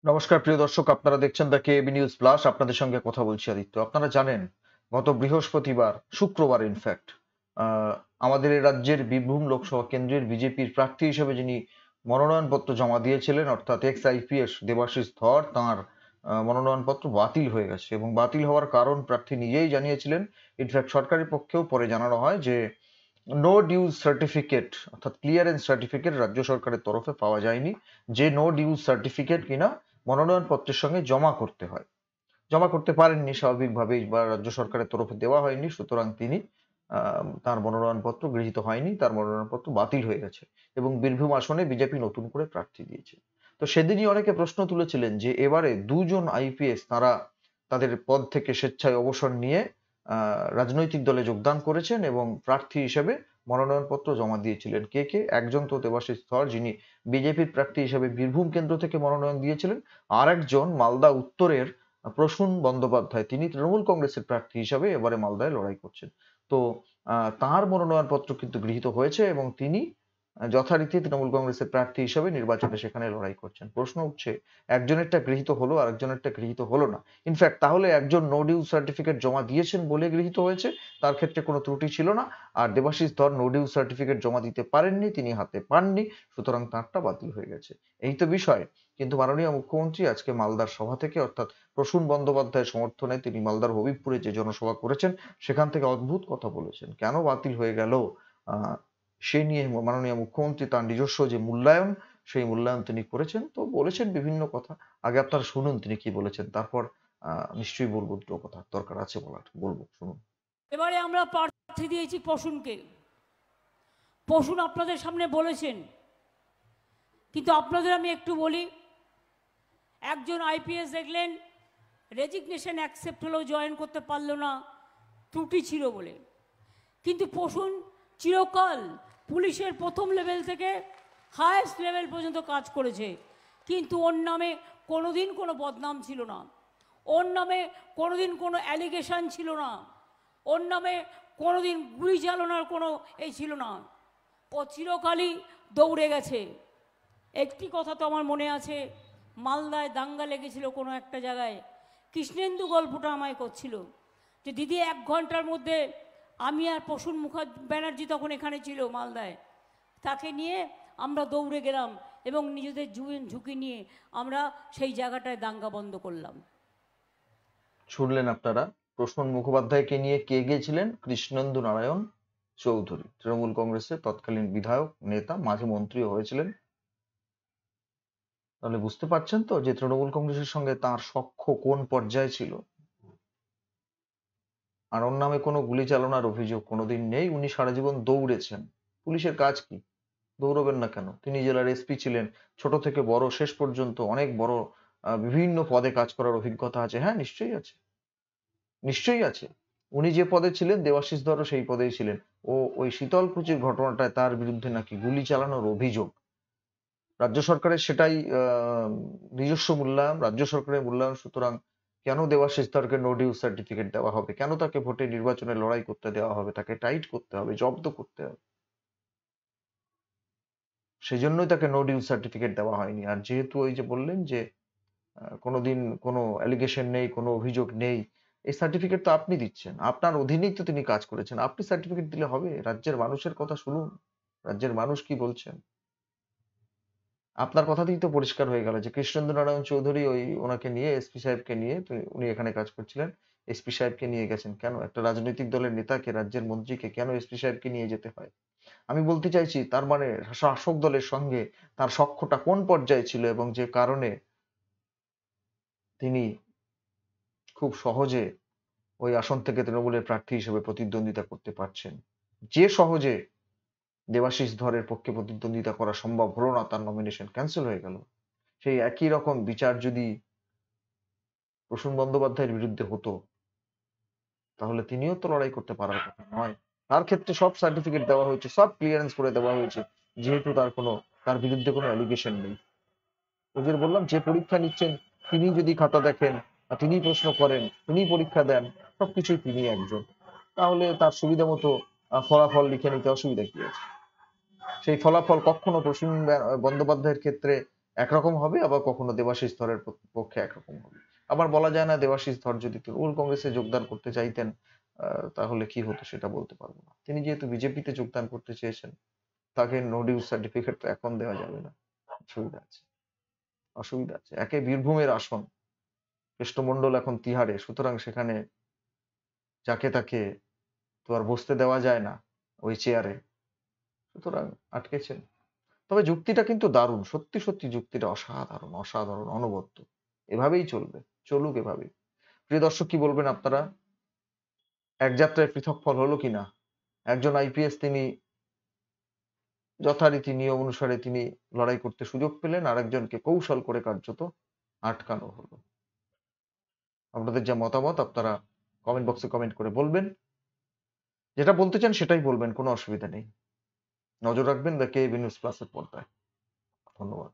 নমস্কার প্রিয় দর্শক, আপনারা দেখছেন দ্য কেবি নিউজ প্লাস। আপনাদের সঙ্গে কথা বলছি আদিত্য। আপনারা জানেন গত বৃহস্পতিবার, শুক্রবার ইনফ্যাক্ট, আমাদের এই রাজ্যের বীরভূম লোকসভা কেন্দ্রের বিজেপির প্রার্থী হিসেবে যিনি মনোনয়নপত্র জমা দিয়েছিলেন, অর্থাৎ এক্স আইপিএস দেবাশিস ধর, তাঁর মনোনয়নপত্র বাতিল হয়ে গেছে। এবং বাতিল হওয়ার কারণ প্রার্থী নিজেই জানিয়েছিলেন। ইনফ্যাক্ট সরকারি পক্ষেও পরে জানানো হয় যে নো ডিউজ সার্টিফিকেট, অর্থাৎ ক্লিয়ারেন্স সার্টিফিকেট রাজ্য সরকারের তরফে পাওয়া যায়নি। যে নো ডিউজ সার্টিফিকেট কিনা মনোনয়নপত্রের সঙ্গে জমা করতে হয়, জমা করতে পারেননি স্বাভাবিকভাবেই, বা রাজ্য সরকারের তরফে দেওয়া হয়নি, সুতরাং তিনি তার মনোনয়নপত্র গৃহীত হয়নি, তার মনোনয়নপত্র বাতিল হয়ে গেছে। এবং বীরভূম আসনে বিজেপি নতুন করে প্রার্থী দিয়েছে। তো সেদিনই অনেকে প্রশ্ন তুলেছিলেন যে এবারে দুজন আইপিএস তারা তাদের পদ থেকে স্বেচ্ছায় অবসর নিয়ে রাজনৈতিক দলে যোগদান করেছেন এবং প্রার্থী হিসেবে মনোনয়নপত্র জমা দিয়েছিলেন। কে কে? একজন তো দেবাশিস ধর, যিনি বিজেপির প্রার্থী হিসেবে বীরভূম কেন্দ্র থেকে মনোনয়ন দিয়েছিলেন। আর একজন মালদা উত্তরের প্রসূন বন্দ্যোপাধ্যায়, তিনি তৃণমূল কংগ্রেসের প্রার্থী হিসাবে এবারে মালদায় লড়াই করছেন। তো তার মনোনয়নপত্র কিন্তু গৃহীত হয়েছে এবং তিনি যথারীতি তৃণমূল কংগ্রেসের প্রার্থী হিসেবে নির্বাচনে সেখানে লড়াই করছেন। প্রশ্ন উঠছে, একজনেরটা গৃহীত হলো, আরেকজনেরটা গৃহীত হলো না। ইনফ্যাক্ট তাহলে একজন নো ডিউ সার্টিফিকেট জমা দিয়েছেন বলে গৃহীত হয়েছে, তার ক্ষেত্রে কোনো ত্রুটি ছিল না। আর দেবাশিস ধর নো ডিউ সার্টিফিকেট জমা দিতে পারেননি, তিনি হাতে পাননি, সুতরাং তাঁরটা বাতিল হয়ে গেছে। এই তো বিষয়। কিন্তু মাননীয় মুখ্যমন্ত্রী আজকে মালদার সভা থেকে, অর্থাৎ প্রসূন বন্দ্যোপাধ্যায়ের সমর্থনে তিনি মালদার হবিবপুরে যে জনসভা করেছেন, সেখান থেকে অদ্ভুত কথা বলেছেন। কেন বাতিল হয়ে গেল সে নিয়ে মাননীয় মুখ্যমন্ত্রী তার নিজস্ব যে মূল্যায়ন, সেই মূল্যায়ন তিনি করেছেন। তো বলেছেন বিভিন্ন কথা। আগে আপনারা শুনুন তিনি কি বলেছেন, তারপর নিশ্চয়ই বলবো দুটো কথা, দরকার আছে বলার, বলবো, শুনুন। এবারে আমরা প্রার্থী দিয়েছি প্রসূনকে। প্রসূন আপনাদের সামনে বলেছেন, কিন্তু আপনাদের আমি একটু বলি, একজন আইপিএস দেখলেন রেজিগনেশন অ্যাকসেপ্ট হলেও জয়েন করতে পারল না, ত্রুটি ছিল বলে। কিন্তু প্রসূন চিরকাল পুলিশের প্রথম লেভেল থেকে হায়েস্ট লেভেল পর্যন্ত কাজ করেছে, কিন্তু ওর নামে কোনোদিন কোনো বদনাম ছিল না, ওর নামে কোনোদিন কোনো অ্যালিগেশন ছিল না, ওর নামে কোনোদিন গুলি চালানোর কোনো এই ছিল না। ও চিরকালই দৌড়ে গেছে। একটি কথা তো আমার মনে আছে, মালদায় দাঙ্গা লেগেছিল কোনো একটা জায়গায়, কৃষ্ণেন্দু গল্পটা আমায় করছিল যে দিদি 1 ঘন্টার মধ্যে আমি আর প্রসূন ব্যানার্জি তখন এখানে ছিল মালদায়, তাকে নিয়ে আমরা দৌড়ে গেলাম এবং নিজেদের ঝুঁকি নিয়ে আমরা সেই জায়গাটায় দাঙ্গা বন্ধ করলাম। শুনলেন আপনারা, প্রসূন মুখোপাধ্যায়কে নিয়ে কে গিয়েছিলেন? কৃষ্ণেন্দু নারায়ণ চৌধুরী, তৃণমূল কংগ্রেসের তৎকালীন বিধায়ক, নেতা, মাঝে মন্ত্রীও হয়েছিলেন। তাহলে বুঝতে পারছেন তো যে তৃণমূল কংগ্রেসের সঙ্গে তার সখ্য কোন পর্যায়ে ছিল। আর ওর নামে কোনো গুলি চালনার অভিযোগ কোনোদিন নেই। উনি সারা জীবন দৌড়েছেন। পুলিশের কাজ কি? দৌড়বেন না কেন? তিনি জেলার এসপি ছিলেন, ছোট থেকে বড় শেষ পর্যন্ত অনেক বড় বিভিন্ন পদে কাজ করার অভিজ্ঞতা আছে। হ্যাঁ, নিশ্চয়ই আছে, নিশ্চয়ই আছে। উনি যে পদে ছিলেন, দেবাশিস ধরও সেই পদেই ছিলেন। ও ওই শীতলকুচির ঘটনাটায় তার বিরুদ্ধে নাকি গুলি চালানোর অভিযোগ। রাজ্য সরকারের সেটাই নিজস্ব মূল্যায়ন, রাজ্য সরকারের মূল্যায়ন। সুতরাং কেন দেবাশিস ধরকে নো ডিউ সার্টিফিকেট দেওয়া হবে? কেন তাকে ভোটে নির্বাচনে লড়াই করতে দেওয়া হবে? তাকে টাইট করতে হবে, জব্দ করতে হবে। সেই জন্যই তাকে নো ডিউ সার্টিফিকেট দেওয়া হয়নি। আর যেহেতু ওই যে বললেন যে কোনোদিন কোনো অ্যালিগেশন নেই, কোনো অভিযোগ নেই, এই সার্টিফিকেট তো আপনি দিচ্ছেন, আপনার অধীনেই তো তিনি কাজ করেছেন, আপনি সার্টিফিকেট দিলে হবে? রাজ্যের মানুষের কথা শুনুন, রাজ্যের মানুষ কি বলছেন। আপনার কথাতেই তো পরিষ্কার হয়ে গেল যে কৃষ্ণেন্দু নারায়ণ চৌধুরী ওই ওনাকে নিয়ে, এসপি সাহেবকে নিয়ে, উনি এখানে কাজ করছিলেন, এসপি সাহেবকে নিয়ে গেছেন। কেন? একটা রাজনৈতিক দলের নেতাকে, রাজ্যের মন্ত্রীকে কেন এসপি সাহেবকে নিয়ে যেতে হয়? আমি বলতে চাইছি, তার মানে শাসক দলের সঙ্গে তার সখ্যটা কোন পর্যায়ে ছিল, এবং যে কারণে তিনি খুব সহজে ওই আসন থেকে তৃণমূলের প্রার্থী হিসেবে প্রতিদ্বন্দ্বিতা করতে পারছেন। যে সহজে দেবাশিস ধরের পক্ষে প্রতিদ্বন্দ্বিতা করা সম্ভব হলো না, তার নমিনেশন ক্যান্সেল হয়ে গেল। সেই একই রকম বিচার যদি প্রসূন বন্দ্যোপাধ্যায়ের বিরুদ্ধে হতো, তাহলে তিনিও তো লড়াই করতে পারার কথা নয়। তার ক্ষেত্রে সব সার্টিফিকেট দেওয়া হয়েছে, সব ক্লিয়ারেন্স করে দেওয়া হয়েছে, যেহেতু তার বিরুদ্ধে কোনো অ্যালিগেশন নেই। ওই যে বললাম, যে পরীক্ষা নিচ্ছেন তিনি যদি খাতা দেখেন, তিনি প্রশ্ন করেন, তিনি পরীক্ষা দেন, সবকিছুই তিনি একজন, তাহলে তার সুবিধা মতো ফলাফল লিখে নিতে অসুবিধা কি আছে? সেই ফলাফল কখনো প্রসূন বন্দ্যোপাধ্যায়ের ক্ষেত্রে একরকম হবে, আবার কখনো দেবাশিস ধরের পক্ষে একরকম হবে। আবার বলা যায় না দেবাশিস ধর যদি তৃণমূল কংগ্রেসে যোগদান করতে চাইতেন তাহলে কি হতো সেটা বলতে পারবো না। তিনি যেহেতু বিজেপিতে যোগদান করতে চেয়েছেন, তাকে নো ডিউজ সার্টিফিকেট তো এখন দেওয়া যাবে না। অসুবিধা আছে, অসুবিধা আছে। একে বীরভূমের আসন, কৃষ্ণমন্ডল এখন তিহারে, সুতরাং সেখানে যাকে তাকে তো আর বসতে দেওয়া যায় না ওই চেয়ারে, সুতরাং আটকেছেন। তবে যুক্তিটা কিন্তু দারুণ, সত্যি সত্যি যুক্তিটা অসাধারণ, অসাধারণ, অনবদ্য। এভাবেই চলবে, চলুক এভাবেই। প্রিয় দর্শক, কি বলবেন আপনারা? এক যাত্রায় পৃথক ফল হলো কিনা? একজন আইপিএস তিনি যথারীতি নিয়ম অনুসারে তিনি লড়াই করতে সুযোগ পেলেন, আরেকজনকে কৌশল করে কার্যত আটকানো হলো। আপনাদের যা মতামত আপনারা কমেন্ট বক্সে কমেন্ট করে বলবেন। যেটা বলতে চান সেটাই বলবেন, কোনো অসুবিধা নেই। নজর রাখবেন দ্য কেএবি নিউজ প্লাসের পর্দায়। ধন্যবাদ।